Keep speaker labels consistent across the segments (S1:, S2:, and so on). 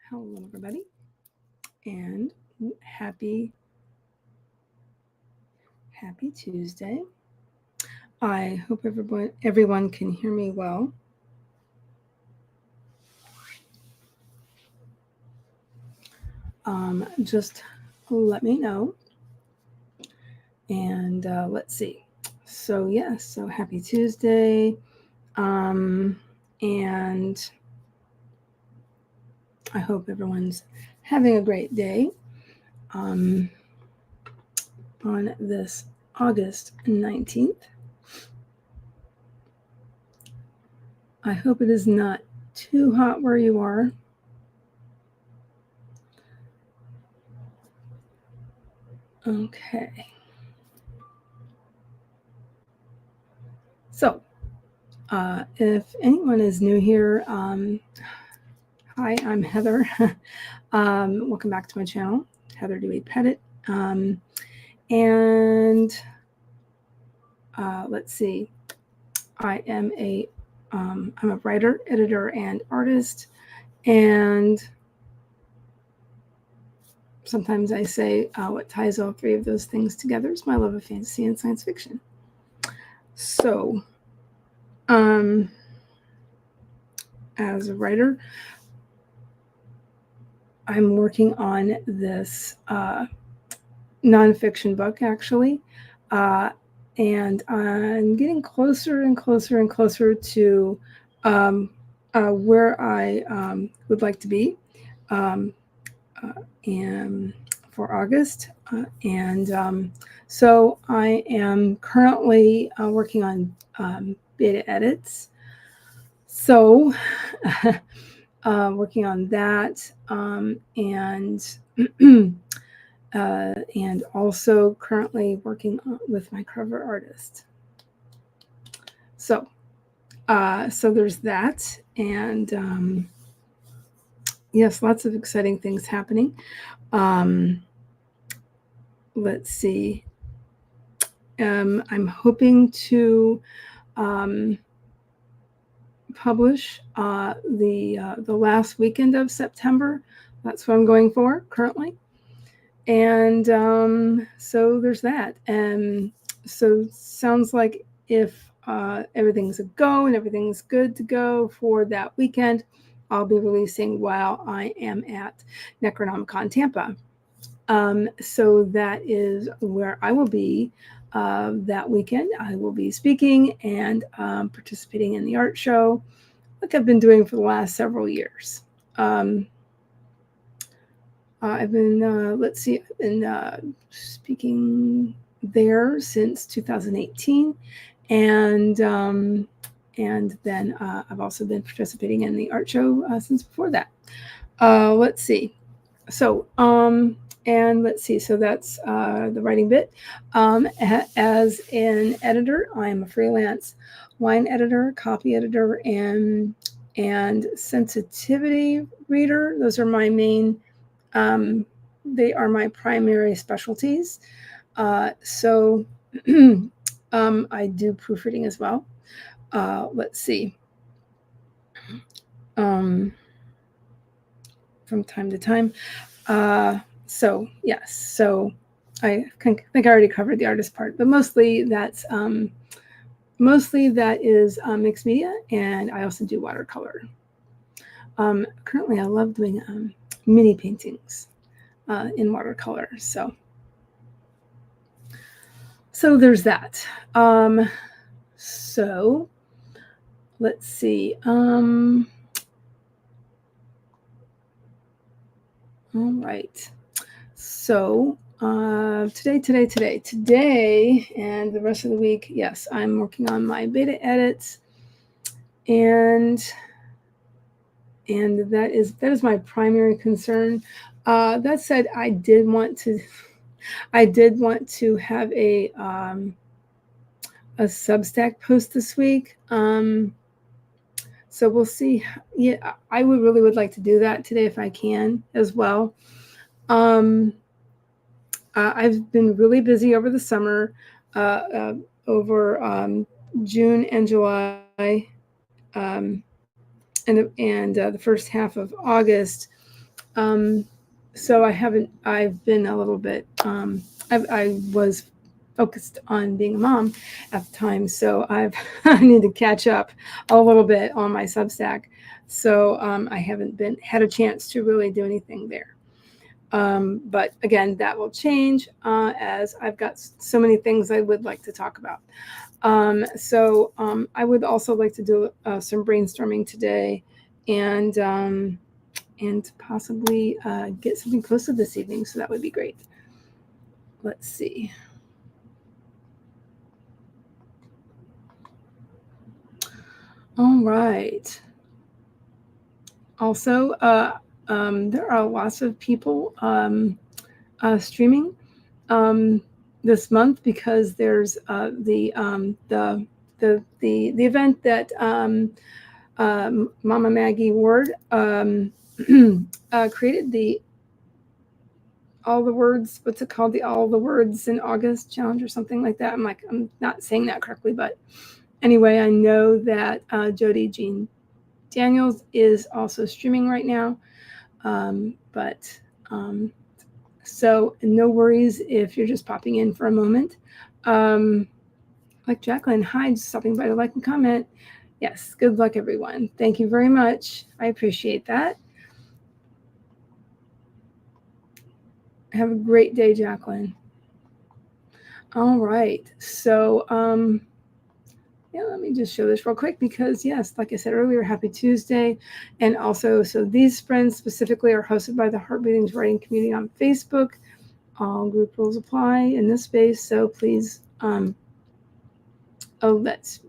S1: Hello, everybody, and happy Tuesday. I hope everyone can hear me well. Just let me know, and let's see. So yes, so happy Tuesday, and I hope everyone's having a great day. On this August 19th. I hope it is not too hot where you are. Okay. So, if anyone is new here, hi, I'm Heather. Welcome back to my channel, Heather Dewey Pettit. And let's see, I'm a writer, editor, and artist. And sometimes I say what ties all three of those things together is my love of fantasy and science fiction. So, as a writer, I'm working on this nonfiction book, actually, and I'm getting closer and closer and closer to where I would like to be and for August. So I am currently working on beta edits. So working on that and also currently working with my cover artist. So there's that, and yes, lots of exciting things happening. Let's see. I'm hoping to publish the last weekend of September. That's what I'm going for currently. And so there's that. And so sounds like if everything's a go and everything's good to go for that weekend, I'll be releasing while I am at Necronomicon Tampa. So that is where I will be that weekend. I will be speaking and participating in the art show like I've been doing for the last several years. I've been, I've been speaking there since 2018, and then I've also been participating in the art show since before that. Let's see. So, and let's see. So that's the writing bit. As an editor, I am a freelance wine editor, copy editor, and sensitivity reader. Those are my main. They are my primary specialties. So I do proofreading as well. Let's see. From time to time. So yes, so I think I already covered the artist part, but mostly that is mixed media, and I also do watercolor. Currently, I love doing mini paintings in watercolor. So there's that. So let's see. All right. So today, and the rest of the week, yes, I'm working on my beta edits, and that is my primary concern. That said, I did want to have a Substack post this week. So we'll see. Yeah, I would like to do that today if I can as well. I've been really busy over the summer, over June and July, and the first half of August. So I've been a little bit, I was focused on being a mom at the time. So I need to catch up a little bit on my Substack. So I haven't had a chance to really do anything there. But again, that will change as I've got so many things I would like to talk about. So I would also like to do some brainstorming today and possibly get something posted this evening. So that would be great. Let's see. All right. Also, there are lots of people streaming this month because there's the event that Mama Maggie Ward created, all the words, what's it called? The All the Words in August challenge or something like that. I'm not saying that correctly, but anyway, I know that Jody Jean Daniels is also streaming right now. So no worries if you're just popping in for a moment. Like Jacqueline, hi, just stopping by to like and comment. Yes, good luck, everyone. Thank you very much. I appreciate that. Have a great day, Jacqueline. All right. So, yeah, let me just show this real quick because, yes, like I said earlier, happy Tuesday. And also, so these friends specifically are hosted by the Heart Breathings Writing Community on Facebook. All group rules apply in this space. So please, let's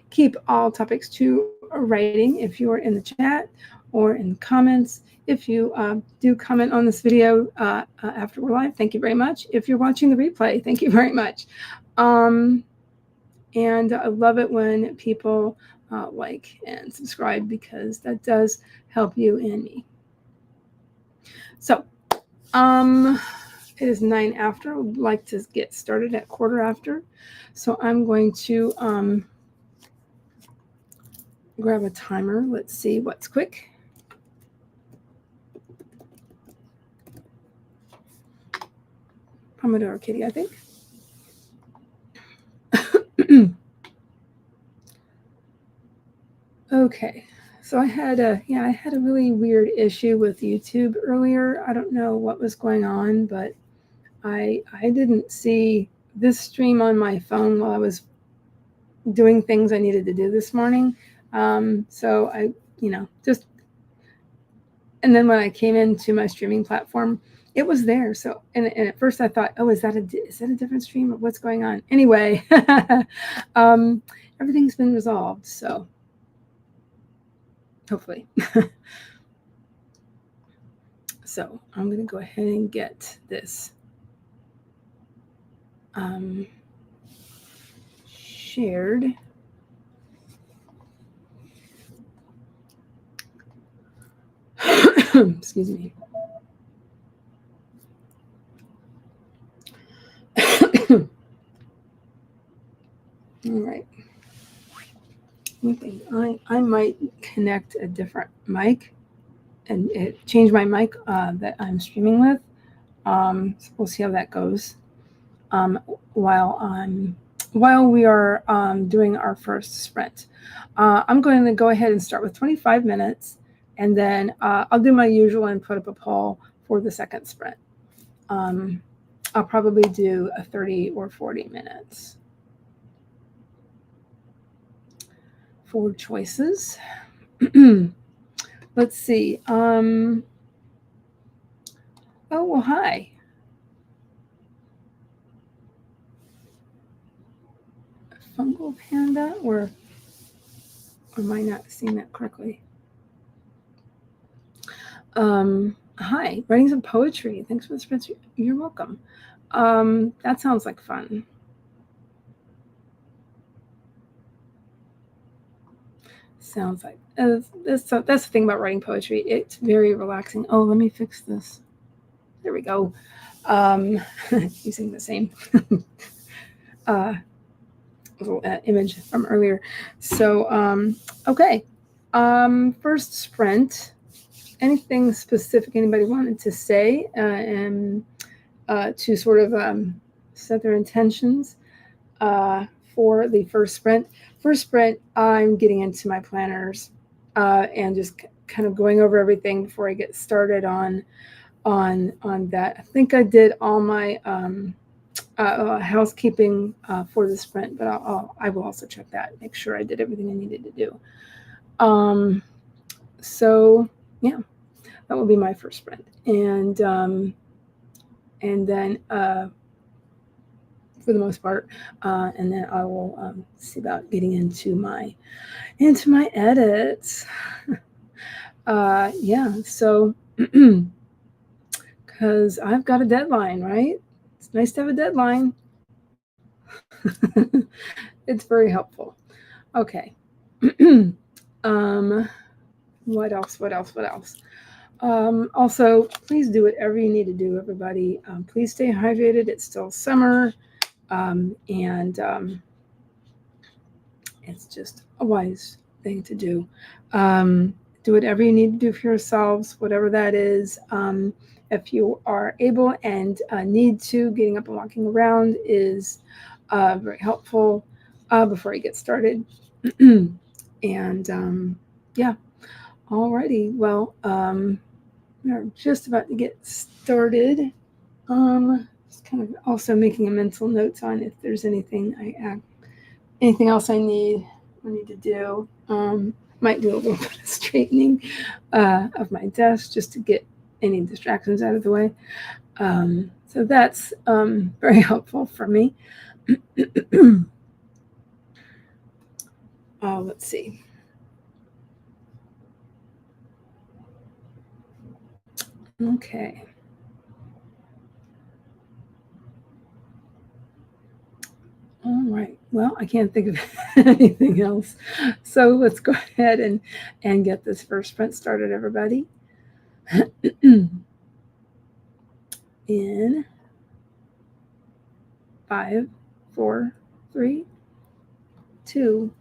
S1: keep all topics to writing if you are in the chat or in the comments. If you do comment on this video after we're live, thank you very much. If you're watching the replay, thank you very much. And I love it when people like and subscribe because that does help you and me. So it is 9 after. I would like to get started at 1/4 after. So I'm going to grab a timer. Let's see what's quick. Pomodoro Kitty, I think. Okay, so I had a really weird issue with YouTube earlier. I don't know what was going on, but I didn't see this stream on my phone while I was doing things I needed to do this morning. So I, just, and then when I came into my streaming platform, it was there. So, and at first I thought, oh, is that a different stream or what's going on? Anyway, everything's been resolved. So hopefully. So I'm going to go ahead and get this shared. Excuse me. All right. I might connect a different mic and change my mic that I'm streaming with. So we'll see how that goes. While we are doing our first sprint, I'm going to go ahead and start with 25 minutes, and then I'll do my usual and put up a poll for the second sprint. I'll probably do a 30 or 40 minutes. 4 choices. Let's see. Oh, well, hi. Fungal Panda, or am I not seeing that correctly? Hi, writing some poetry. Thanks for the sprint. You're welcome. That sounds like fun. Sounds like that's the thing about writing poetry. It's very relaxing. Oh, let me fix this. There we go. Using the same little image from earlier. So okay, first sprint. anything specific anybody wanted to say and to sort of set their intentions for the first sprint. First sprint, I'm getting into my planners and just kind of going over everything before I get started on that. I think I did all my housekeeping for the sprint, but I will also check that, make sure I did everything I needed to do. So yeah, that will be my first sprint, and then for the most part, and then I will see about getting into my edits. Yeah, so because I've got a deadline, right? It's nice to have a deadline. It's very helpful. Okay. What else? Also, please do whatever you need to do, everybody. Please stay hydrated. It's still summer, and it's just a wise thing to do. Do whatever you need to do for yourselves, whatever that is. If you are able and need to, getting up and walking around is very helpful before you get started. And yeah, alrighty. Well, we're just about to get started. Just kind of also making a mental notes on if there's anything anything else I need to do. Might do a little bit of straightening of my desk just to get any distractions out of the way. So that's very helpful for me. Let's see. Okay. All right. Well, I can't think of anything else. So let's go ahead and get this first sprint started, everybody. In 5, 4, 3, 2,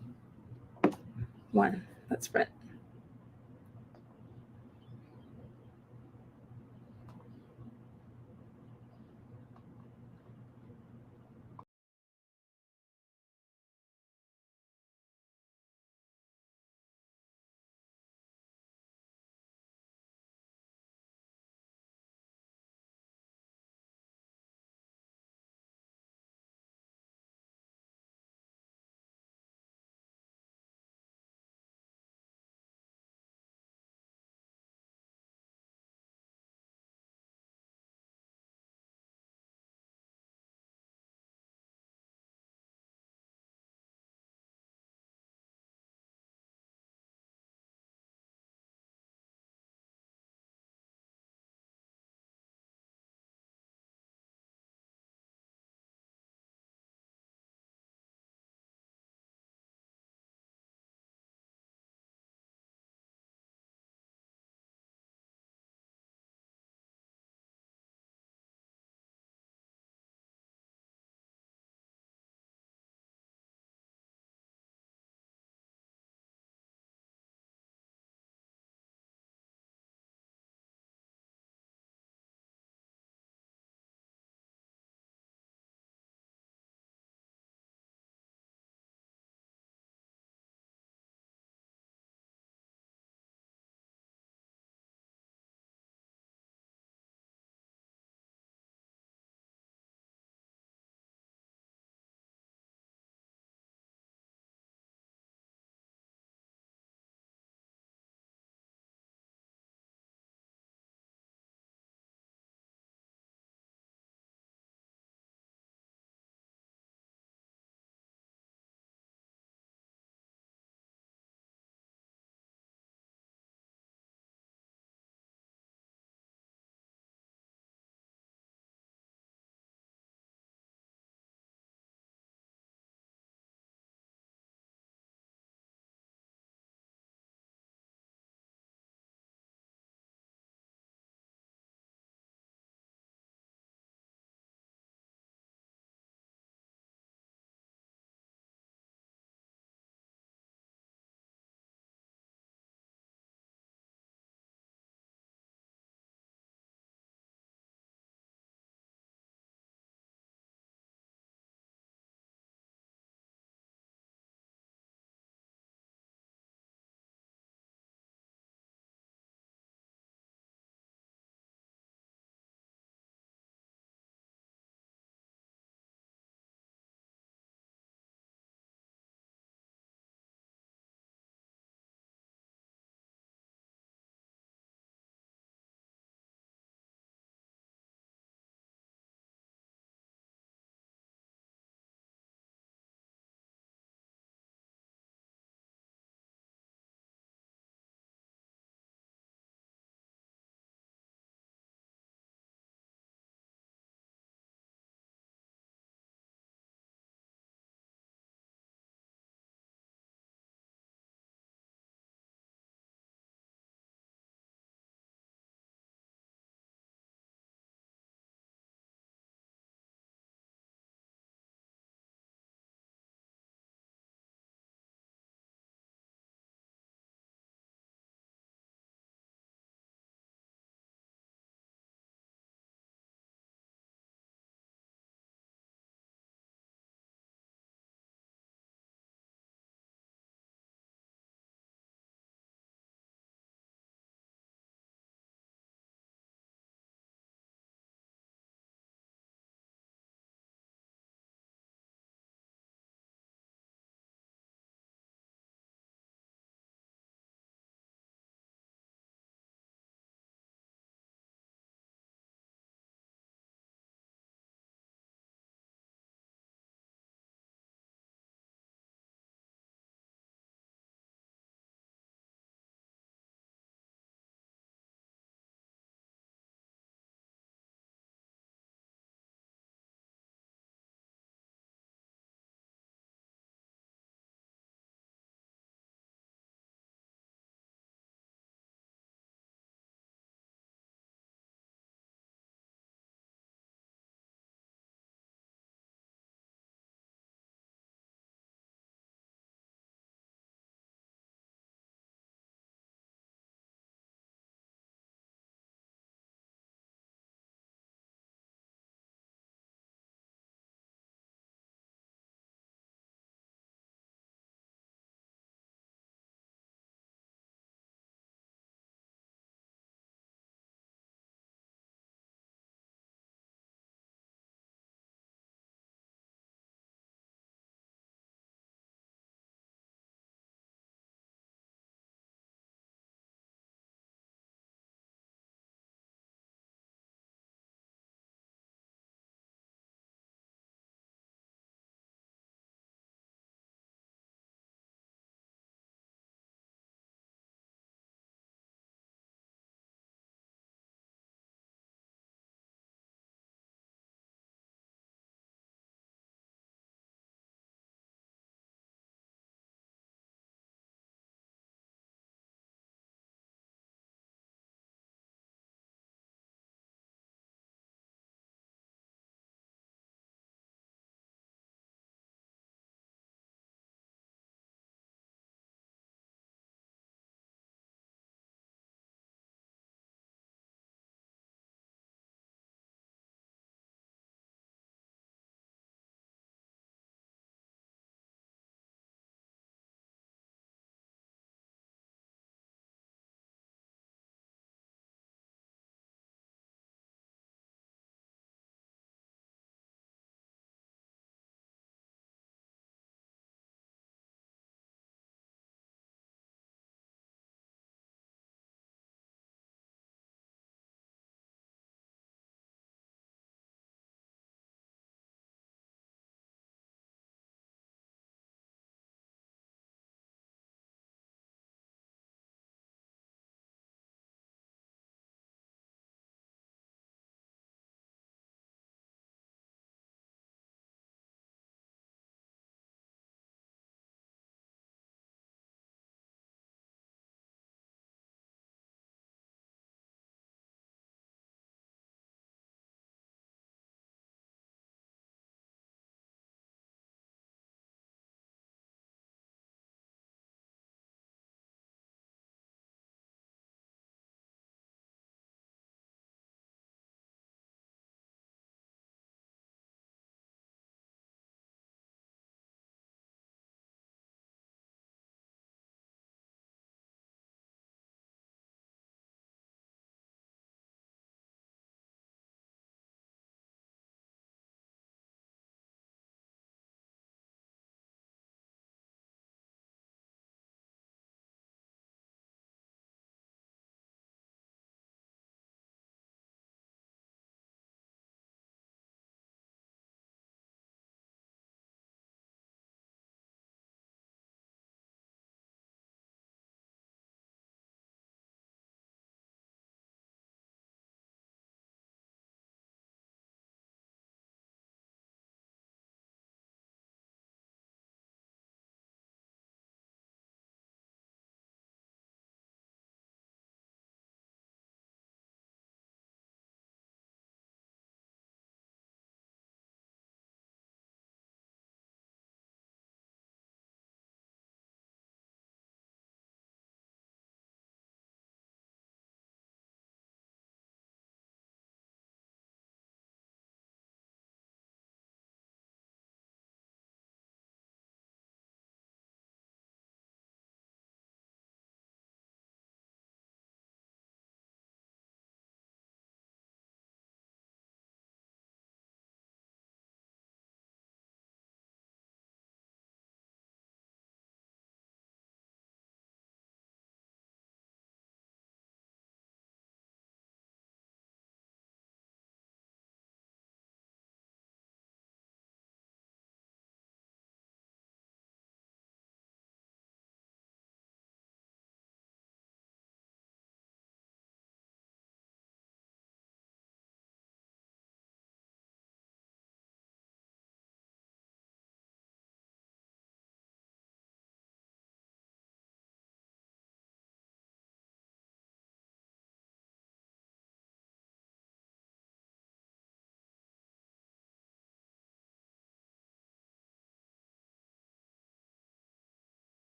S1: 1. Let's sprint.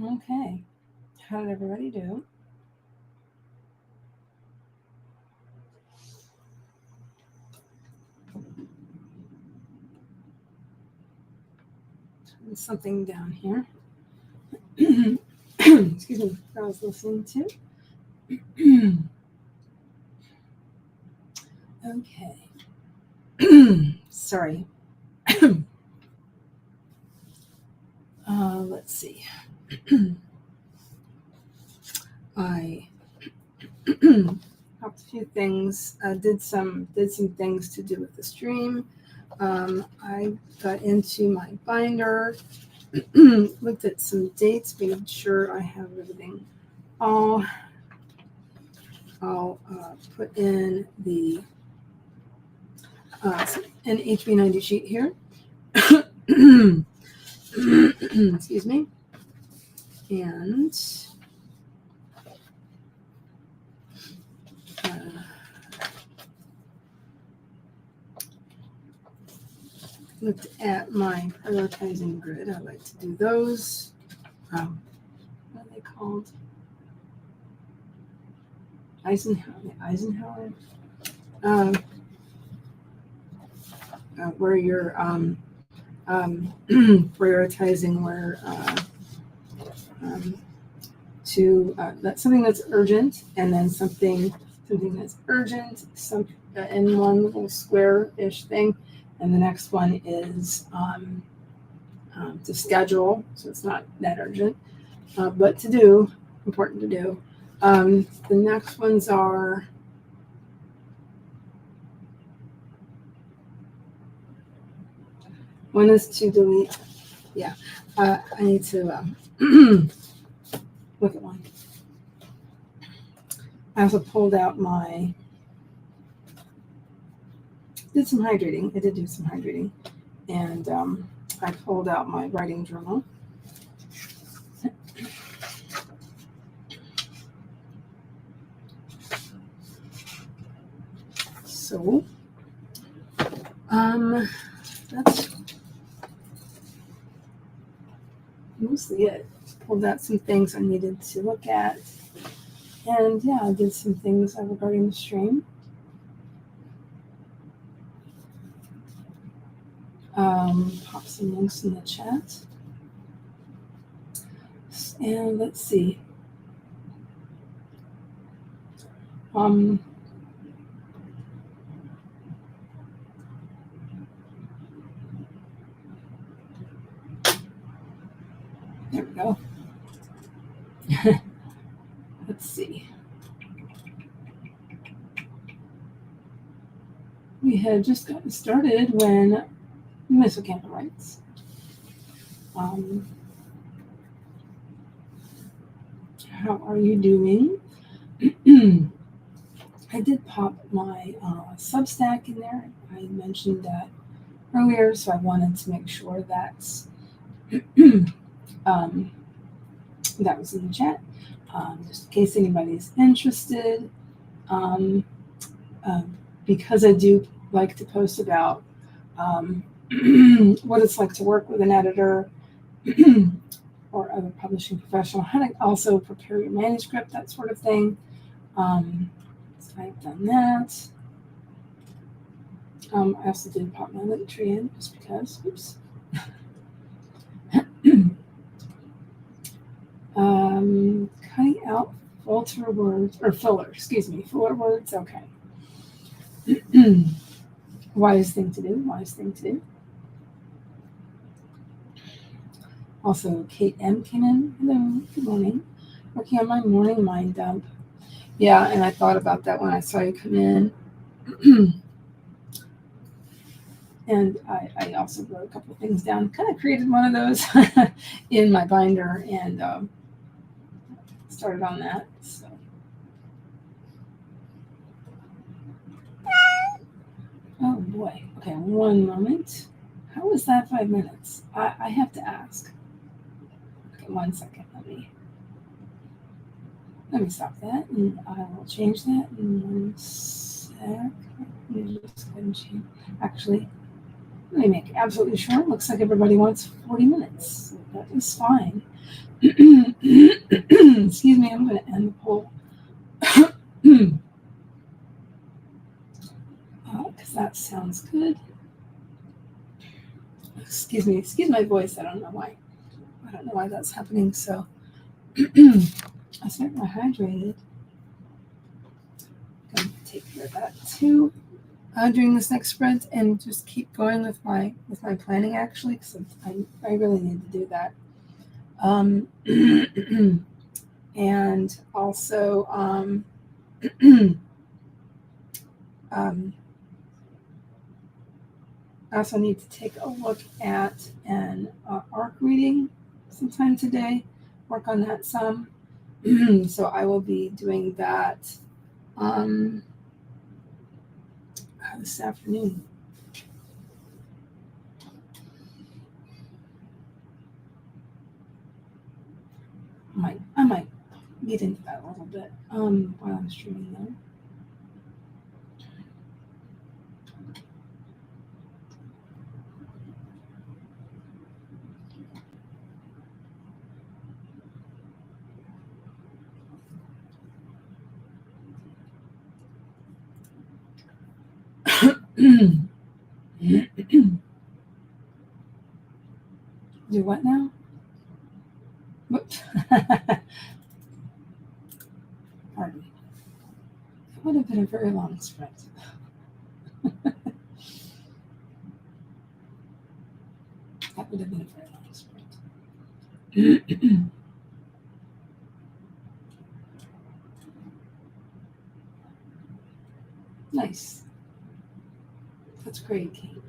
S1: Okay, how did everybody do? Turn something down here. Excuse me, I was listening to. Okay. Sorry. Let's see. I helped a few things. Did some things to do with the stream. I got into my binder. Looked at some dates, made sure I have everything all. I'll put in the an HB90 sheet here. Excuse me. And looked at my prioritizing grid. I like to do those. What are they called? Eisenhower. Where you're prioritizing where to that's something that's urgent, and then something that's urgent, in one little square-ish thing, and the next one is to schedule, so it's not that urgent, but to do, important to do. The next ones are one is to delete. Yeah, I need to look at one. I also pulled out did some hydrating. I did do some hydrating, and I pulled out my writing journal. So, that's mostly it. Pulled out some things I needed to look at, and yeah, I did some things regarding the stream. Pop some links in the chat, and let's see. There we go. Let's see. We had just gotten started when Miss Ocampo writes. How are you doing? I did pop my Substack in there. I mentioned that earlier, so I wanted to make sure that that was in the chat, just in case anybody's interested. Because I do like to post about what it's like to work with an editor or other publishing professional, how to also prepare your manuscript, that sort of thing. So I've done that. I also did pop my link tree in just because. Oops. Cutting out filler words. Okay. Wise thing to do. Also, Kate M came in. Hello, good morning. Working on my morning mind dump. Yeah, and I thought about that when I saw you come in. And I also wrote a couple of things down. Kind of created one of those in my binder and started on that. So. Oh boy. Okay, one moment. How was that 5 minutes? I have to ask. Okay, 1 second. Let me stop that, and I will change that in 1 sec. Let me just go ahead and change. Actually, let me make it absolutely sure. Looks like everybody wants 40 minutes. So that is fine. Excuse me, I'm going to end the poll. Because that sounds good. Excuse me, excuse my voice. I don't know why that's happening. So I start hydrated. I'm going to take care of that too during this next sprint, and just keep going with my planning, actually, because I really need to do that. And also I also need to take a look at an ARC reading sometime today, work on that some. So I will be doing that this afternoon. I might get into that a little bit while I'm streaming though. Do what now? Whoops. Pardon me. That would have been a very long sprint. That would have been a very long sprint. Nice. That's great, Kate.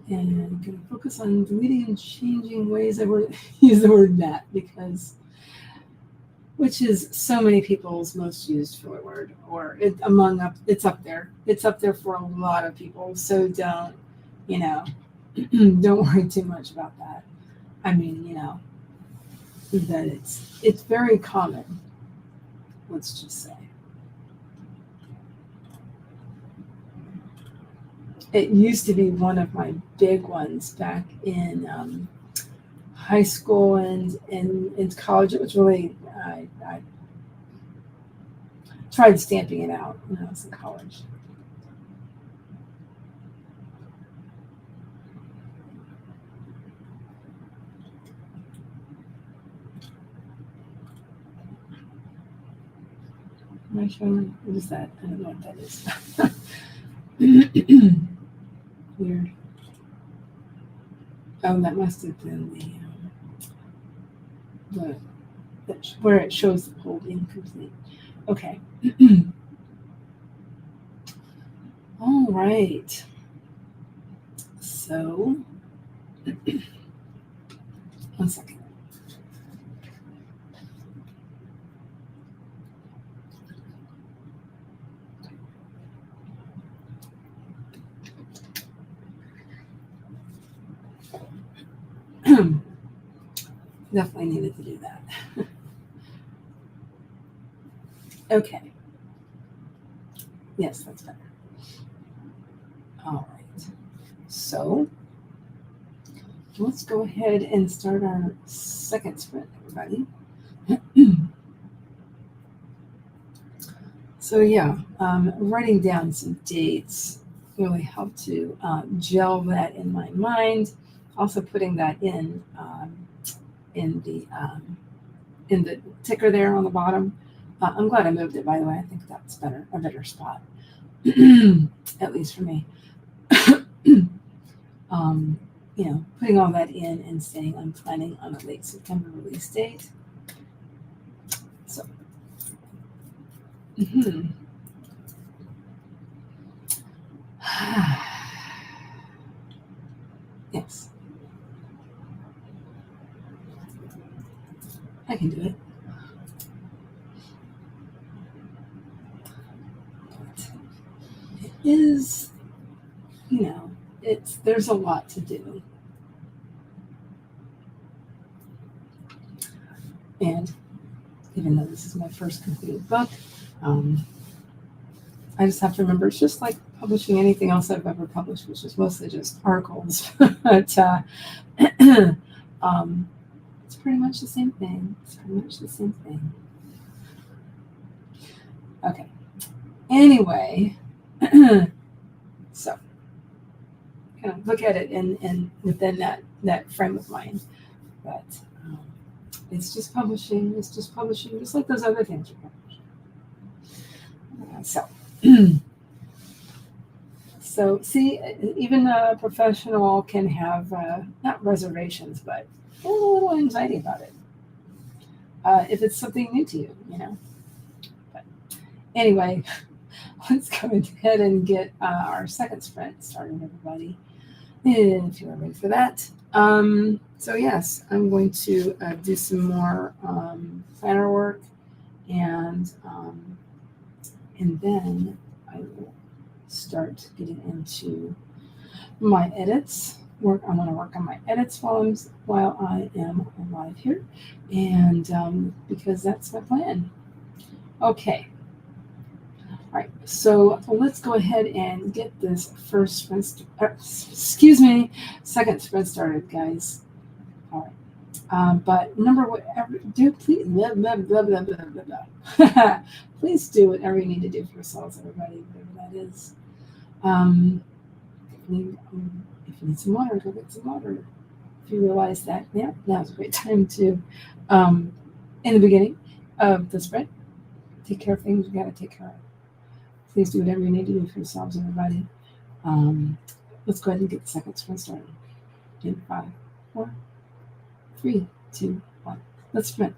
S1: And I'm going to focus on deleting and changing ways I use the word that, which is so many people's most used filler word, or it's up there. It's up there for a lot of people. So don't worry too much about that. I mean, that it's very common. Let's just say. It used to be one of my big ones back in high school and in college. It was really, I tried stamping it out when I was in college. Am I showing? What is that? I don't know what that is. Weird. Oh, that must have been where it shows the poll being complete. Okay. All right. So, 1 second. Definitely needed to do that. Okay. Yes, that's better. All right. So let's go ahead and start our second sprint, everybody. So yeah, writing down some dates really helped to gel that in my mind. Also putting that in the ticker there on the bottom. I'm glad I moved it, by the way. I think that's a better spot, at least for me. Putting all that in and saying I'm planning on a late September release date. So, yes, I can do it. But it is, there's a lot to do. And even though this is my first completed book, I just have to remember it's just like publishing anything else I've ever published, which is mostly just articles. But it's pretty much the same thing. It's pretty much the same thing. Okay. Anyway, so kind of look at it in within that frame of mind. But it's just publishing. It's just publishing, just like those other things are publishing. So. So see, even a professional can have not reservations, but a little anxiety about it if it's something new to you, you know. But anyway, let's go ahead and get our second sprint started, everybody. If you are ready for that. So yes, I'm going to do some more planner work, and then I will start getting into my edits. I'm going to work on my edits while I am live here, and because that's my plan. Okay. All right. So let's go ahead and get this first sprint. Second sprint started, guys. All right. But remember, whatever do, please blah blah blah blah blah blah blah. Please do whatever you need to do for yourselves, everybody, whatever that is. If you need some water, go get some water. If you realize that, yeah, now's a great time to, in the beginning of the sprint, take care of things you got to take care of. Please do whatever you need to do for yourselves, everybody. Let's go ahead and get the second sprint started. In 5, 4, 3, 2, 1. Let's sprint.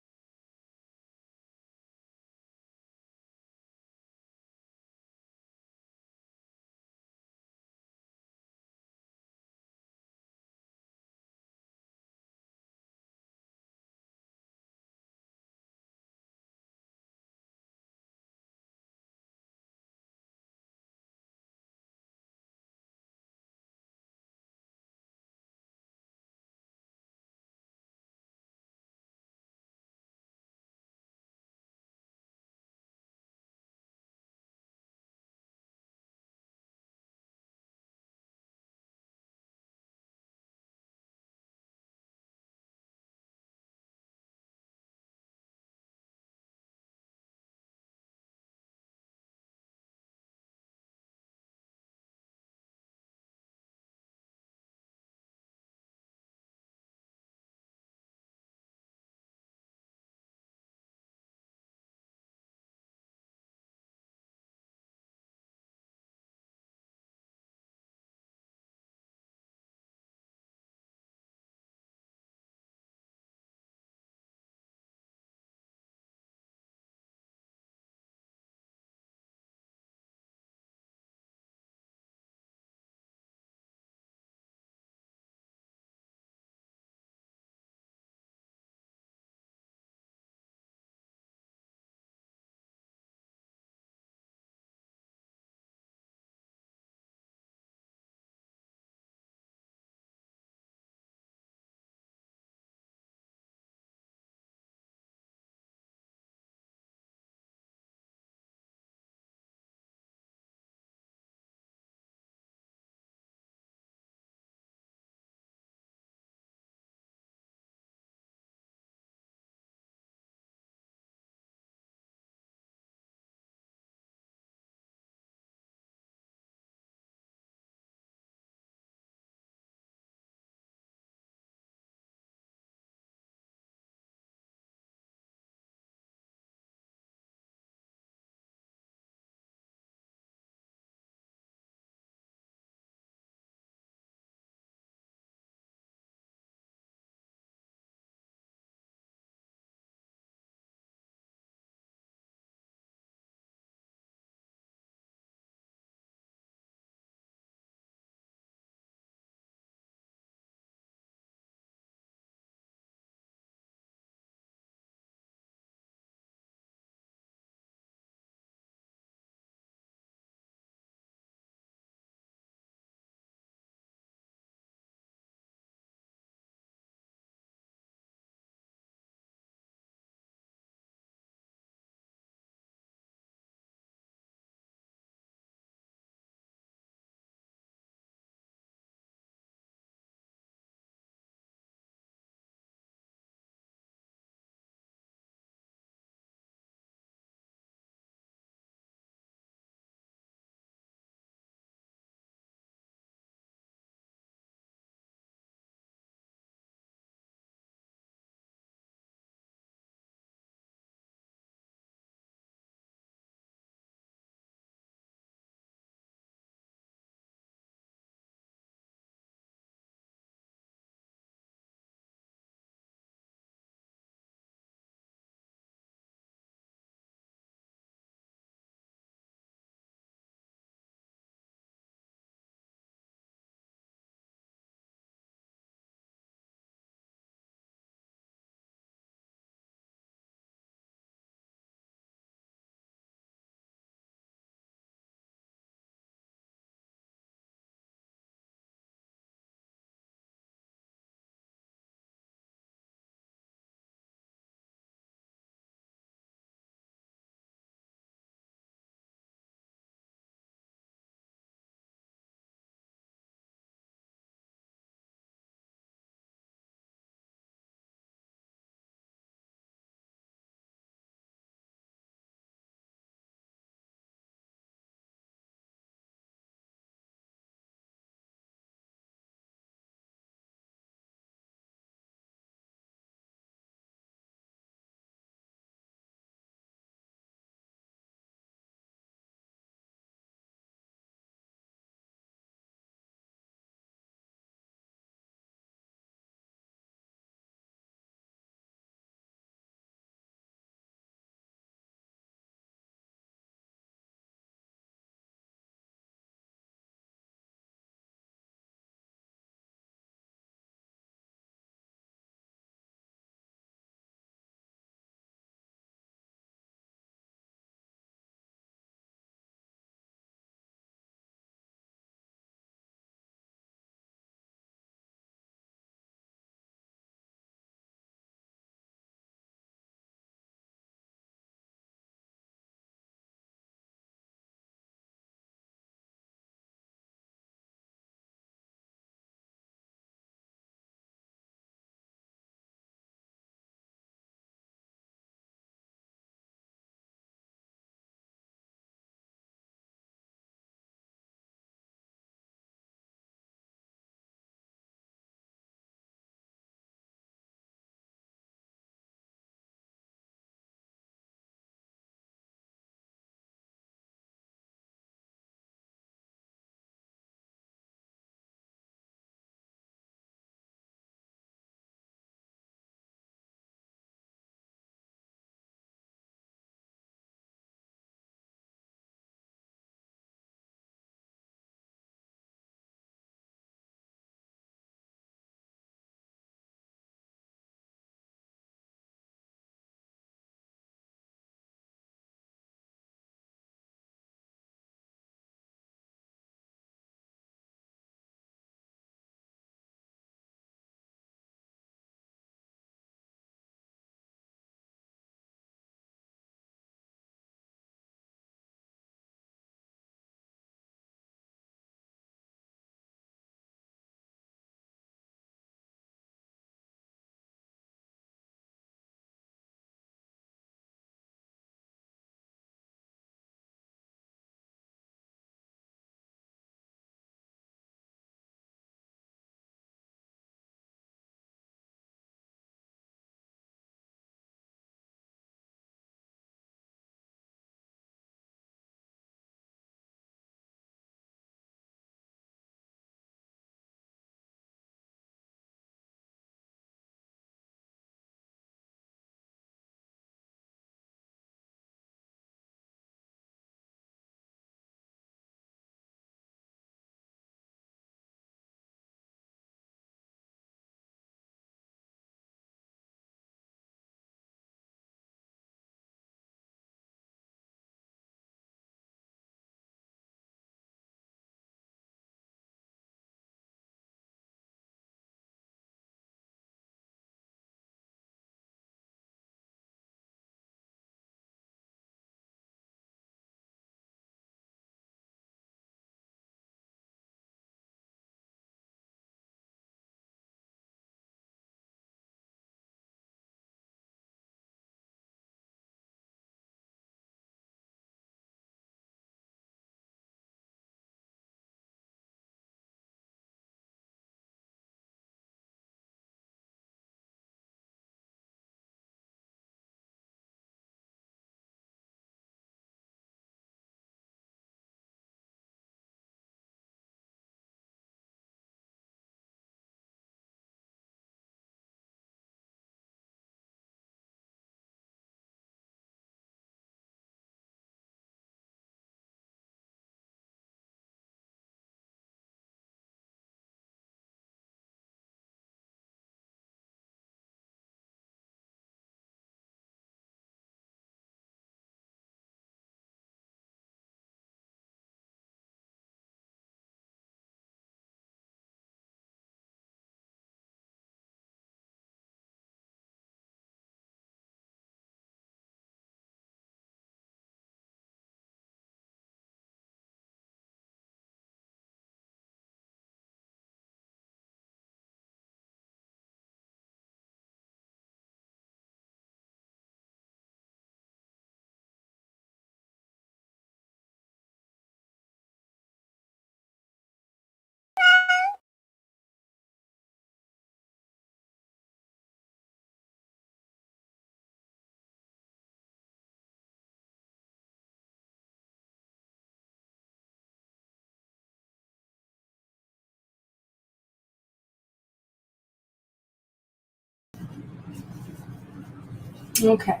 S1: Okay.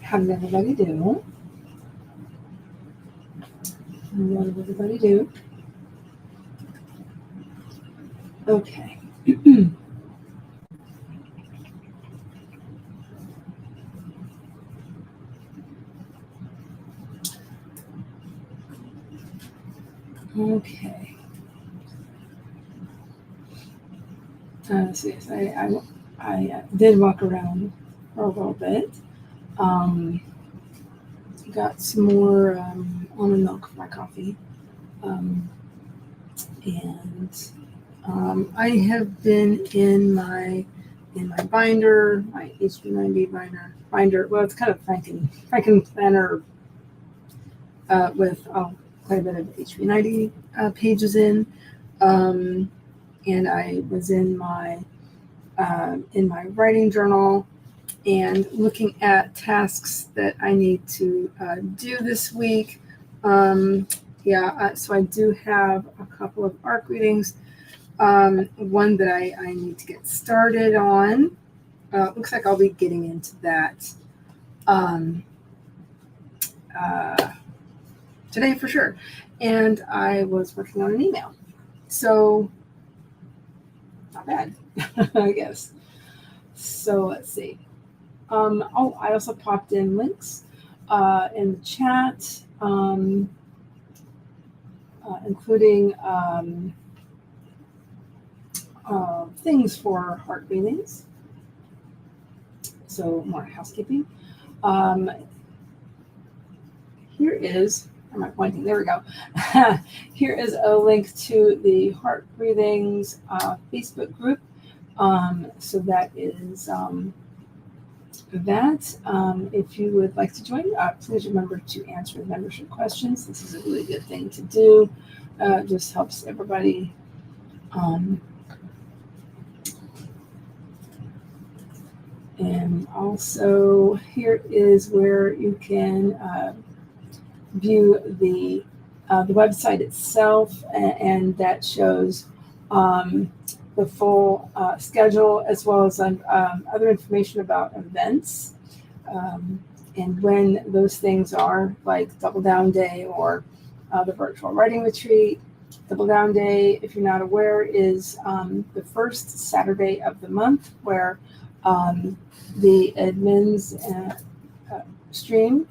S1: How did everybody do? What did everybody do? Okay. Okay. So yes, I did walk around for a little bit. Got some more almond milk for my coffee. And I have been in my binder, my HB90 binder. Well, it's kind of Franken planner with quite a bit of HB90 pages in. And I was in my writing journal and looking at tasks that I need to do this week. So I do have a couple of ARC readings. One that I need to get started on. Looks like I'll be getting into that today for sure. And I was working on an email. So, not bad, I guess. So, let's see. I also popped in links in the chat, including things for heart readings. So more housekeeping. Here is, am I pointing? There we go. Here is a link to the Heart Breathings Facebook group. So that is that. If you would like to join, please remember to answer the membership questions. This is a really good thing to do. Just helps everybody. And also here is where you can view the website itself, and that shows the full schedule as well as other information about events and when those things are, like Double Down Day or the virtual writing retreat. Double Down Day, if you're not aware, is the first Saturday of the month where the admins stream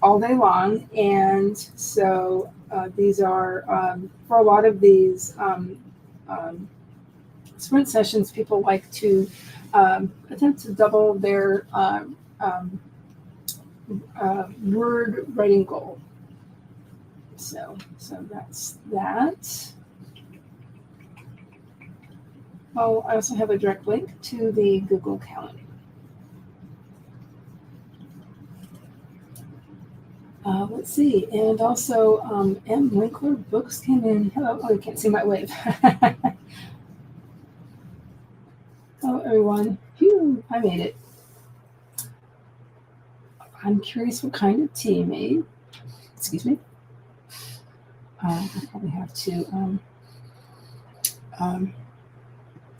S1: all day long. And so these are, for a lot of these sprint sessions, people like to attempt to double their word writing goal. So that's that. Oh, I also have a direct link to the Google Calendar. Let's see, and also M. Winkler Books came in. Hello, oh, you can't see my wave. Hello, everyone. Phew, I made it. I'm curious what kind of tea you made. Excuse me. I probably have to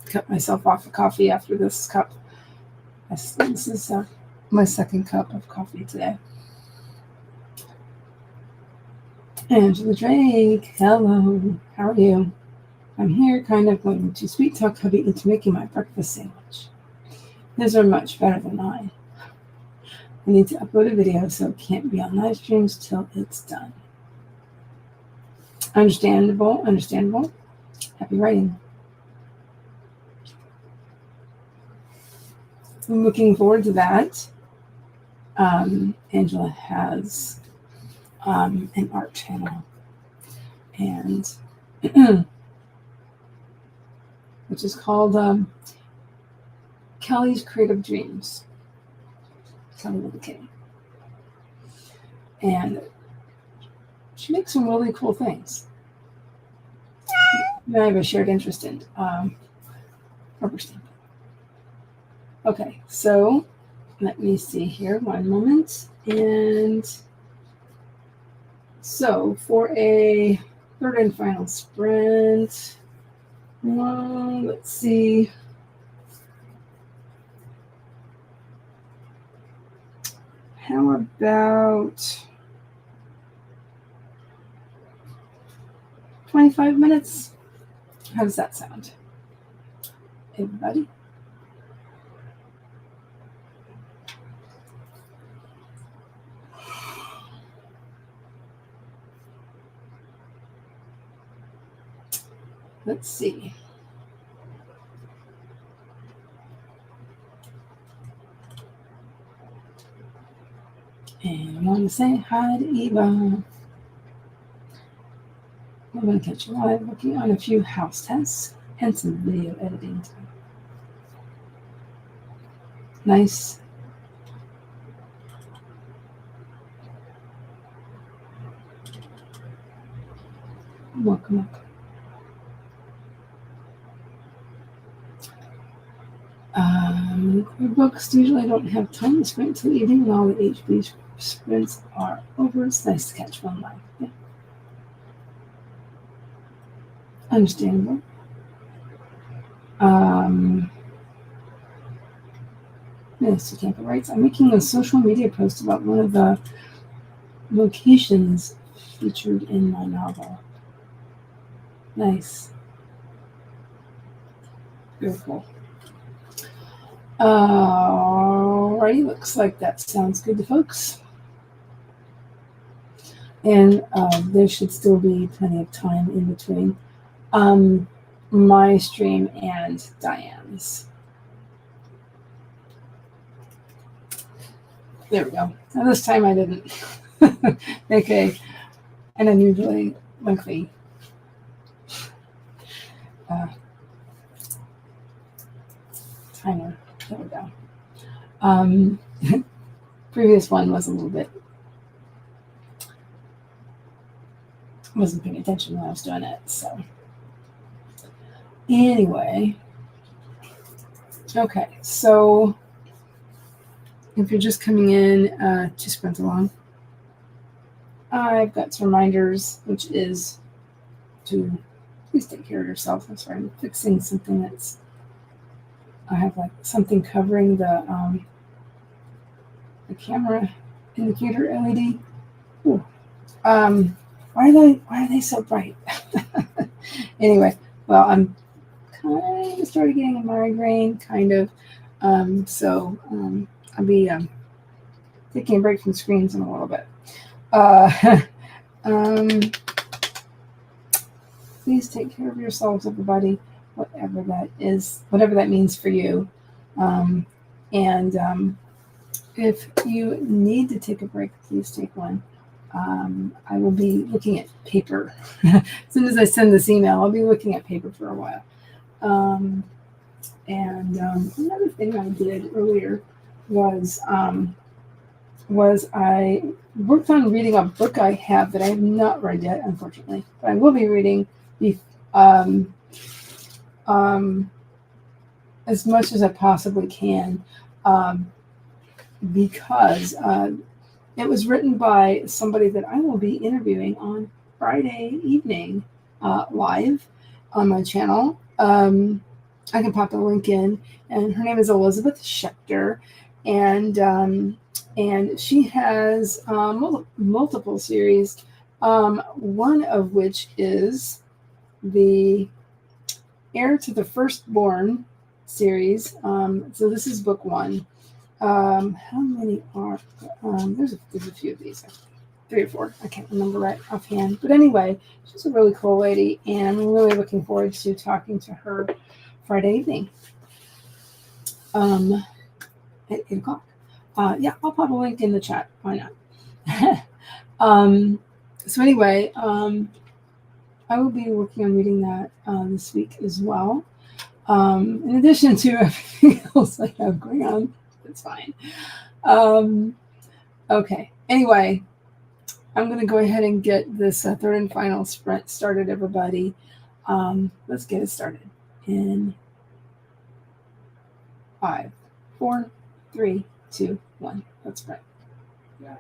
S1: cut myself off of coffee after this cup. This is my second cup of coffee today. Angela Drake, hello. How are you? I'm here kind of going to sweet talk hubby into making my breakfast sandwich. Those are much better than mine. I need to upload a video, so it can't be on live streams till it's done. Understandable. Happy writing. I'm looking forward to that. Angela has an art channel, and which is called Kelly's Creative Dreams. Kelly with a K. And she makes some really cool things. I have a shared interest in rubber stamping. Okay, so let me see here, one moment. And so for a third and final sprint, let's see. how about 25 minutes? How does that sound, everybody? Let's see. And I want to say hi to Eva. I'm going to catch you live working on a few house tests and some video editing. Nice. Welcome. Books usually don't have time to sprint until evening when all the HB sprints are over. It's nice to catch one live. Yeah. Understandable. Mr. Tampa writes, I'm making a social media post about one of the locations featured in my novel. Nice. Very cool. Alrighty, looks like that sounds good to folks. And there should still be plenty of time in between my stream and Diane's. There we go. Now this time I didn't make an unusually lengthy timer. There we go. Previous one was a little bit, wasn't paying attention when I was doing it. So anyway, okay. So if you're just coming in to sprint along, I've got some reminders, which is to please take care of yourself. I'm sorry, I'm fixing something that's, I have like something covering the camera indicator LED. Ooh. Why are they so bright? Anyway, well, I'm kind of started getting a migraine, kind of. So I'll be taking a break from screens in a little bit. Please take care of yourselves, everybody, whatever that is, whatever that means for you. If you need to take a break, please take one. I will be looking at paper. As soon as I send this email, I'll be looking at paper for a while. Another thing I did earlier was I worked on reading a book I have that I have not read yet, unfortunately, but I will be reading as much as I possibly can, because it was written by somebody that I will be interviewing on Friday evening live on my channel. I can pop a link in, and her name is Elizabeth Schechter, and she has multiple series, one of which is the Heir to the Firstborn series. So this is book one. How many are there's a few of these, 3 or 4, I can't remember right offhand, but anyway, she's a really cool lady, and I'm really looking forward to talking to her Friday evening at 8 o'clock. Yeah, I'll pop a link in the chat, why not? So anyway, I will be working on reading that this week as well, in addition to everything else I have going on. It's fine. Okay. Anyway, I'm going to go ahead and get this third and final sprint started, everybody. Let's get it started in 5, 4, 3, 2, 1. Let's sprint. Yeah.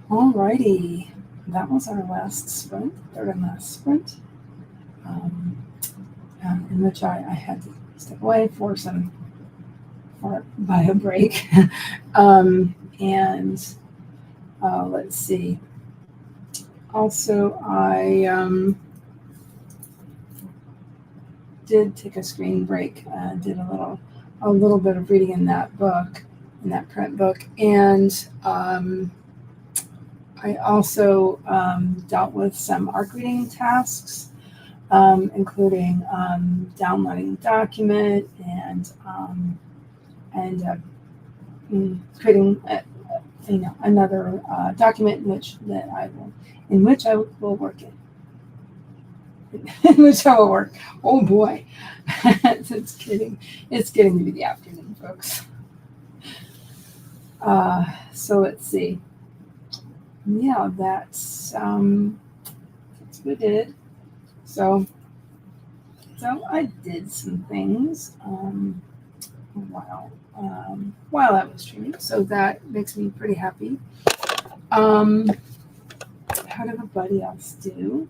S1: Alrighty, that was our last sprint, third and last sprint, in which I had to step away for by a break. And let's see. Also, I did take a screen break. Did a little bit of reading in that book, in that print book, and I also dealt with some ARC reading tasks, including downloading a document and creating another document in which I will work in. In which I will work. Oh boy, it's getting to be the afternoon, folks. So let's see. Yeah, that's what I did. So I did some things while I was streaming. So that makes me pretty happy. How did everybody else do?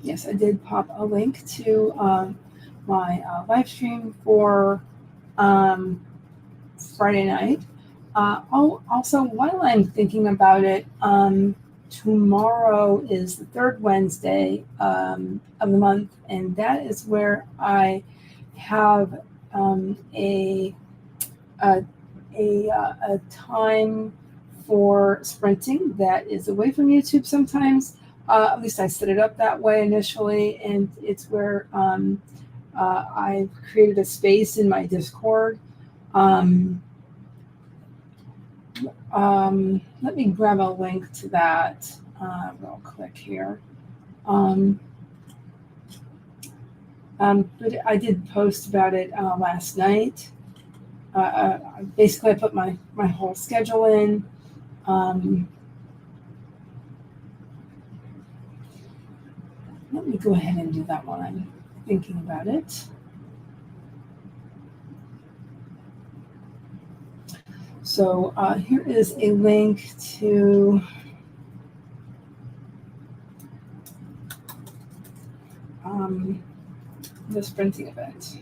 S1: Yes, I did pop a link to my live stream for Friday night. Also, while I'm thinking about it, tomorrow is the third Wednesday of the month, and that is where I have a time for sprinting that is away from YouTube sometimes. At least I set it up that way initially, and it's where I've created a space in my Discord. Let me grab a link to that real quick here. But I did post about it last night. Basically, I put my whole schedule in. Let me go ahead and do that while I'm thinking about it. So here is a link to the sprinting event.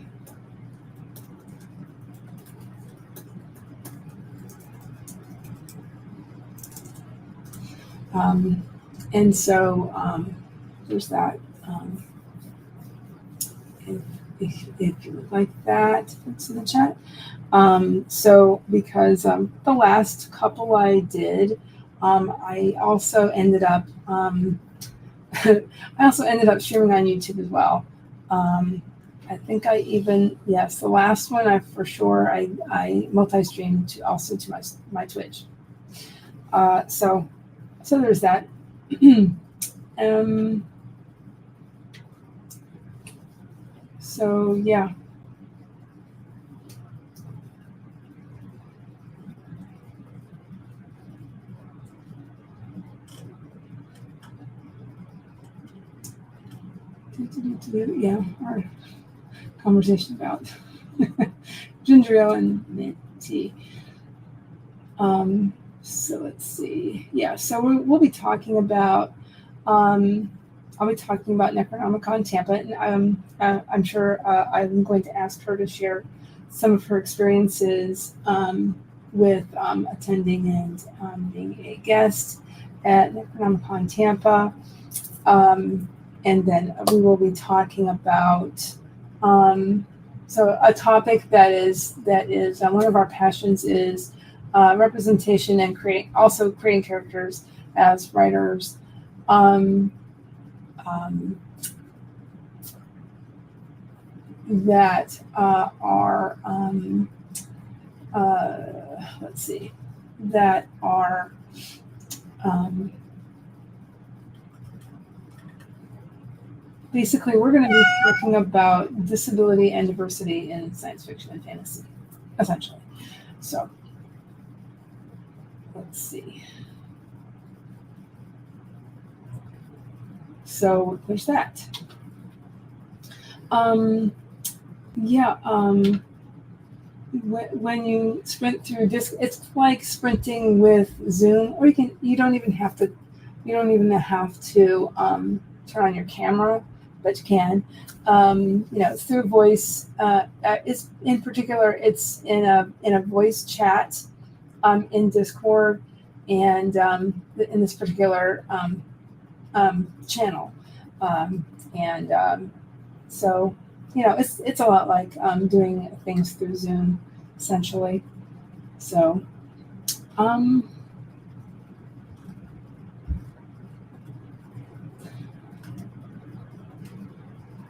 S1: And so there's that. If you would like that, it's in the chat. So because the last couple I did, I also ended up streaming on YouTube as well. I think I even, yes, the last one I multi-streamed to my Twitch. So there's that. So yeah. Yeah, our conversation about ginger ale and mint tea. So let's see. Yeah, so we'll be talking about. I'll be talking about Necronomicon Tampa, and I'm sure I'm going to ask her to share some of her experiences with attending and being a guest at Necronomicon Tampa. And then we will be talking about so a topic that is one of our passions is representation and creating characters as writers. That are let's see, that are basically, we're going to be talking about disability and diversity in science fiction and fantasy, essentially. So, let's see. So there's that. When you sprint through Discord, it's like sprinting with Zoom, or you don't even have to turn on your camera, but you can. Through voice. It's in particular, it's in a voice chat in Discord, and in this particular channel, so it's a lot like doing things through Zoom, essentially. So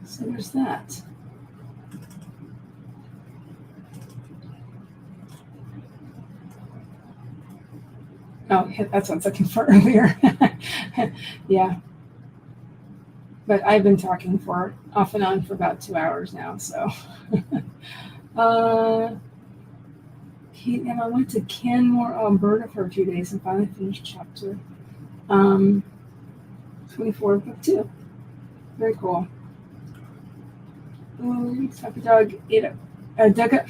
S1: so there's that. Oh, that's what I was looking for earlier. Yeah. But I've been talking for off and on for about 2 hours now, so. And I went to Canmore, Alberta for a few days and finally finished chapter 24 of book 2. Very cool. Happy dog dug up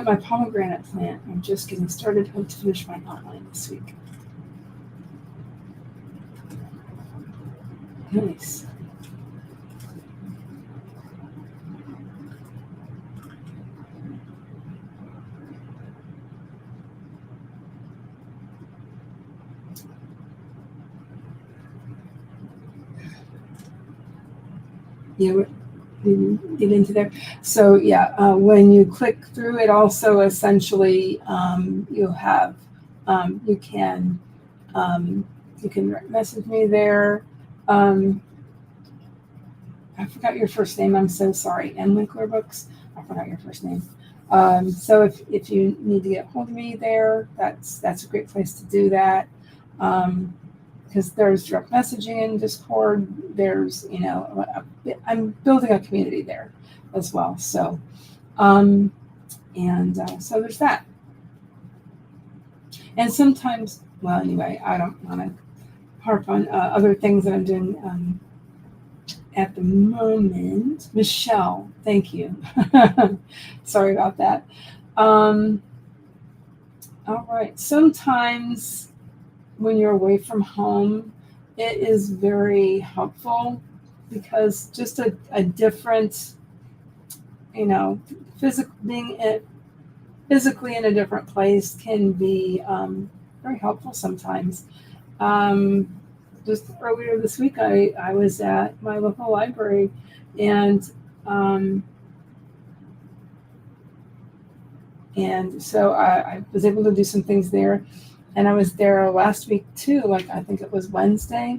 S1: my pomegranate plant. I'm just getting started. Hope to finish my outline this week. Nice. Yeah, get into there. So when you click through it, also essentially you have you can message me there. I forgot your first name. I'm so sorry. And Winkler Books. I forgot your first name. So if you need to get hold of me there, that's a great place to do that. Because there's direct messaging in Discord. There's, I'm building a community there as well. So, so there's that. And sometimes, well, anyway, I don't want to harp on other things that I'm doing at the moment. Michelle, thank you. Sorry about that. All right. Sometimes when you're away from home, it is very helpful because just a different, being physically in a different place can be very helpful sometimes. Just earlier this week, I was at my local library, and so I was able to do some things there. And I was there last week too, like I think it was Wednesday.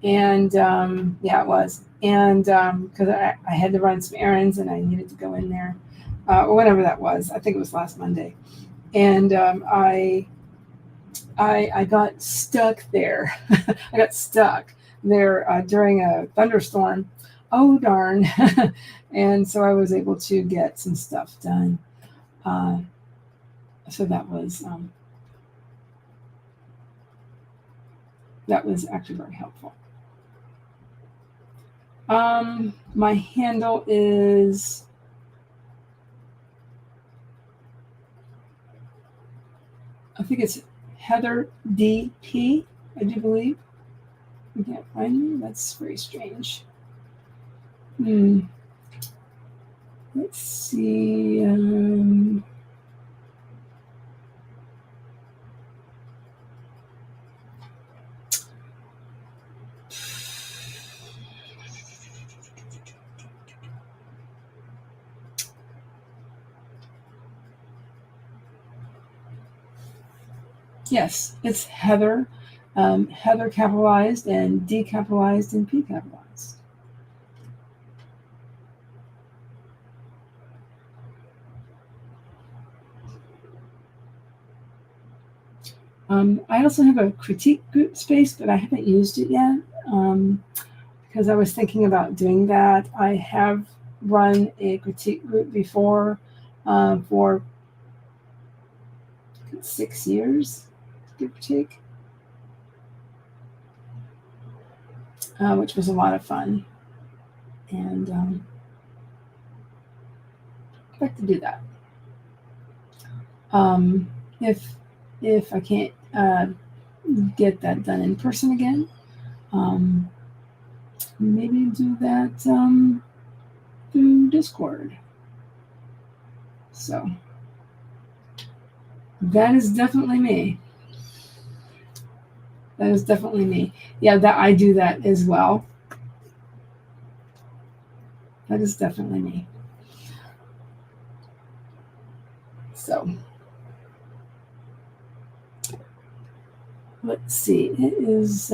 S1: And it was. And because I had to run some errands and I needed to go in there, or whatever that was. I think it was last Monday. And I got stuck there. I got stuck there during a thunderstorm. Oh, darn. And so I was able to get some stuff done. So that was actually very helpful. My handle is I think it's Heather DP, I do believe. You can't find me? That's very strange. Let's see. Yes, it's Heather. Heather capitalized and D capitalized and P capitalized. I also have a critique group space, but I haven't used it yet because I was thinking about doing that. I have run a critique group before for 6 years, give or take. which was a lot of fun. And I'd like to do that. If I can't get that done in person again, maybe do that through Discord. So that is definitely me. That is definitely me. Yeah, that I do that as well. That is definitely me. So let's see. It is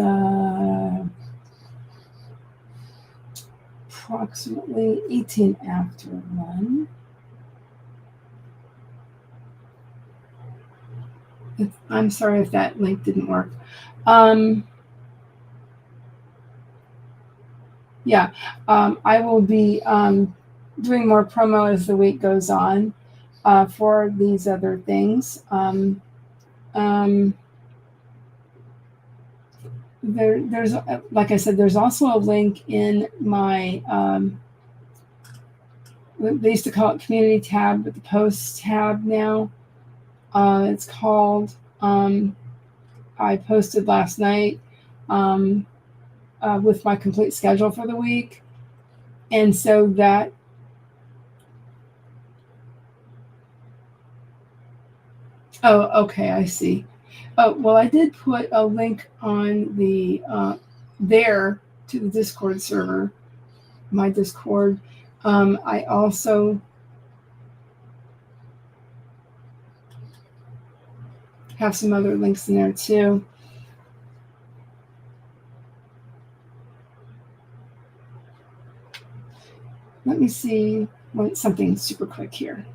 S1: approximately 18 after 1. I'm sorry if that link didn't work. Yeah, I will be doing more promo as the week goes on for these other things. There's, like I said, there's also a link in my, they used to call it community tab, but the posts tab now. It's called, I posted last night with my complete schedule for the week. And so that, oh, okay, I see. Oh, well, I did put a link on the there to the Discord server, my Discord. I also have some other links in there too. Let me see something super quick here.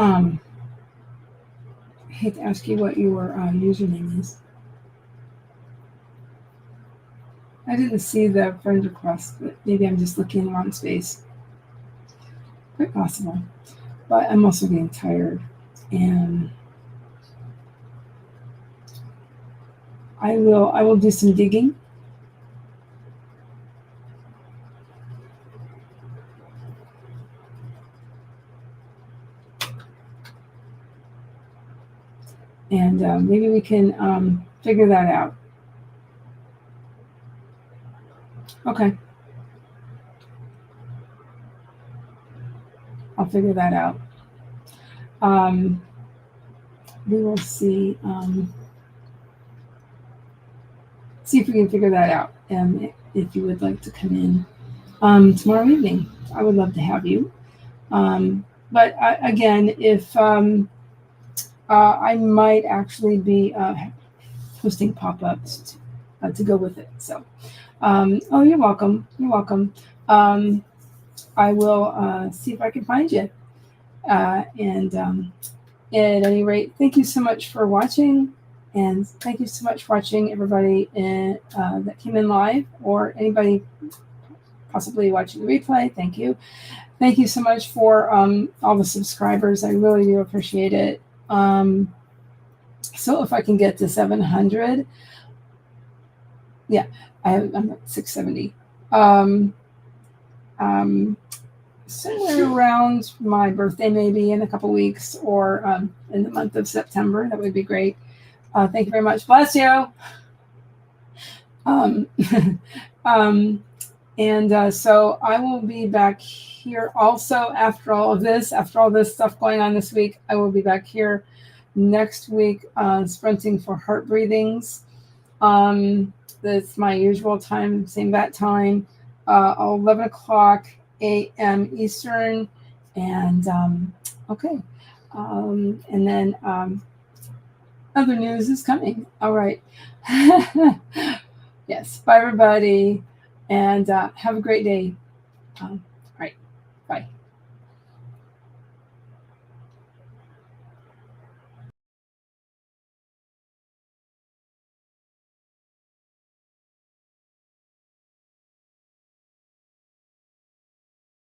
S1: I hate to ask you what your username is. I didn't see the friend request, but maybe I'm just looking in the wrong space. Quite possible. But I'm also getting tired, and I will do some digging. And maybe we can figure that out. Okay. I'll figure that out. We will see if we can figure that out. If you would like to come in tomorrow evening, I would love to have you. But again, if I might actually be posting pop-ups to go with it. So, oh, you're welcome. You're welcome. I will see if I can find you. And at any rate, thank you so much for watching. And thank you so much for watching, everybody that came in live, or anybody possibly watching the replay. Thank you. Thank you so much for all the subscribers. I really do appreciate it. So if I can get to 700, yeah, I'm at 670. Somewhere around my birthday, maybe in a couple weeks, or in the month of September, that would be great. Thank you very much. Bless you. And so I will be back here also after all this stuff going on this week. I will be back here next week sprinting for heart breathings. That's my usual time, same bat time, 11 o'clock a.m. Eastern. And okay. And then other news is coming. All right. Yes. Bye, everybody. And have a great day. All right. Bye.